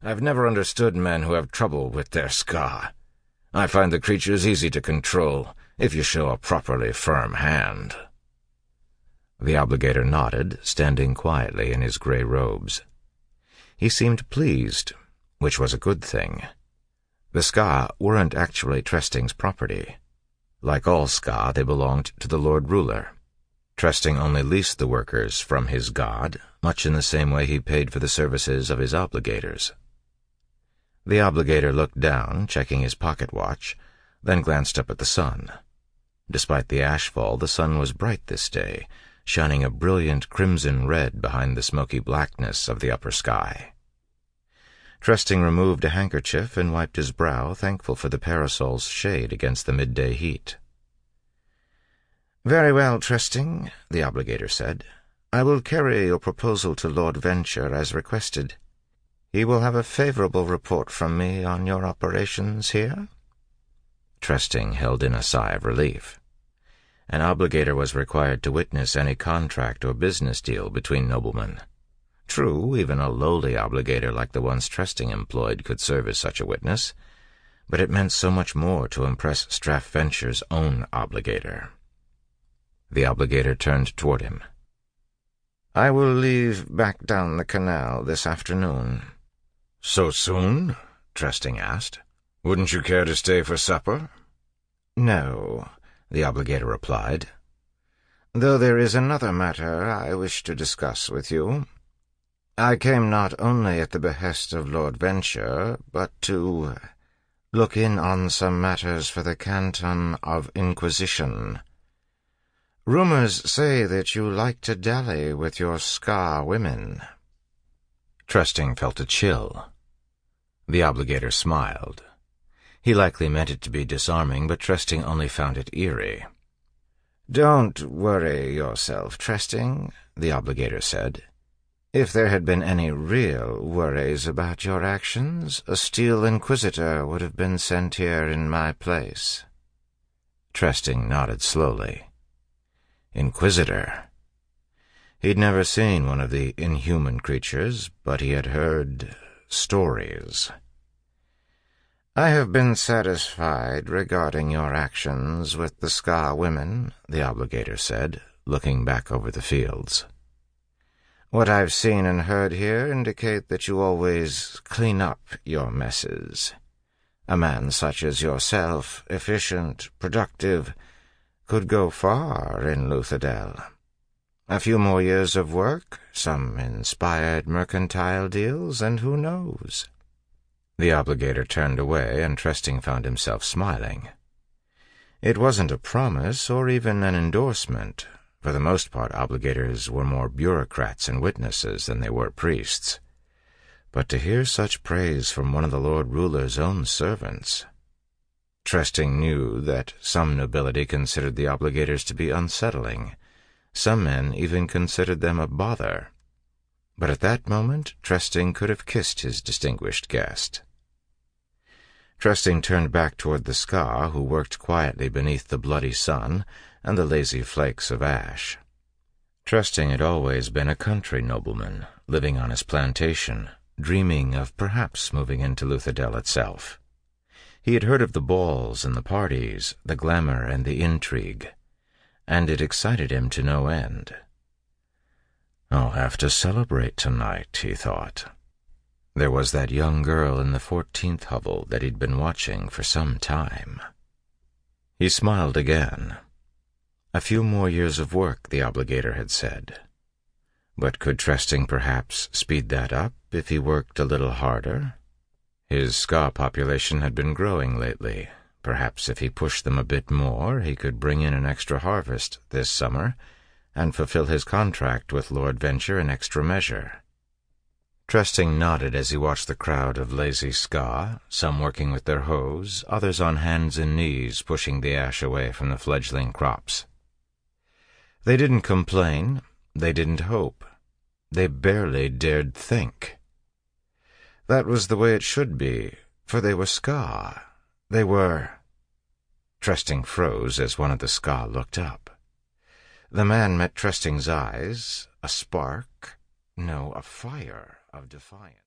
I've never understood men who have trouble with their ska. I find the creatures easy to control if you show a properly firm hand." The obligator nodded, standing quietly in his grey robes. He seemed pleased, which was a good thing. The ska weren't actually Tresting's property. Like all ska, they belonged to the Lord Ruler. Tresting only leased the workers from his god, much in the same way he paid for the services of his obligators. The obligator looked down, checking his pocket watch, then glanced up at the sun. Despite the ashfall, the sun was bright this day, shining a brilliant crimson red behind the smoky blackness of the upper sky. Tresting removed a handkerchief and wiped his brow, thankful for the parasol's shade against the midday heat. "Very well, Tresting," the obligator said. "I will carry your proposal to Lord Venture as requested. He will have a favorable report from me on your operations here." Tresting held in a sigh of relief. An obligator was required to witness any contract or business deal between noblemen. True, even a lowly obligator like the ones Tresting employed could serve as such a witness, but it meant so much more to impress Straff Venture's own obligator. The obligator turned toward him. "I will leave back down the canal this afternoon." "So soon?" Tresting asked. "Wouldn't you care to stay for supper?" "No," the obligator replied. "Though there is another matter I wish to discuss with you. I came not only at the behest of Lord Venture, but to look in on some matters for the canton of Inquisition. Rumors say that you like to dally with your ska women." Tresting felt a chill. The obligator smiled. He likely meant it to be disarming, but Tresting only found it eerie. "Don't worry yourself, Tresting," the obligator said. "If there had been any real worries about your actions, a Steel Inquisitor would have been sent here in my place." Tresting nodded slowly. Inquisitor. He'd never seen one of the inhuman creatures, but he had heard stories. "I have been satisfied regarding your actions with the ska women," the obligator said, looking back over the fields. "What I've seen and heard here indicate that you always clean up your messes. A man such as yourself, efficient, productive, could go far in Luthadel. A few more years of work, some inspired mercantile deals, and who knows?" The obligator turned away, and Tresting found himself smiling. It wasn't a promise or even an endorsement. For the most part, obligators were more bureaucrats and witnesses than they were priests. But to hear such praise from one of the Lord Ruler's own servants... Tresting knew that some nobility considered the obligators to be unsettling. Some men even considered them a bother. But at that moment, Tresting could have kissed his distinguished guest. Tresting turned back toward the ska, who worked quietly beneath the bloody sun and the lazy flakes of ash. Tresting had always been a country nobleman, living on his plantation, dreaming of perhaps moving into Luthadel itself. He had heard of the balls and the parties, the glamour and the intrigue, and it excited him to no end. "I'll have to celebrate tonight," he thought. There was that young girl in the 14th hovel that he'd been watching for some time. He smiled again. A few more years of work, the obligator had said. But could Tresting perhaps speed that up if he worked a little harder? His ska population had been growing lately. Perhaps if he pushed them a bit more, he could bring in an extra harvest this summer and fulfill his contract with Lord Venture in extra measure. Tresting nodded as he watched the crowd of lazy ska, some working with their hoes, others on hands and knees pushing the ash away from the fledgling crops. They didn't complain, they didn't hope, they barely dared think. That was the way it should be, for they were ska. They were... Tresting froze as one of the ska looked up. The man met Tresting's eyes, a spark, no, a fire of defiance.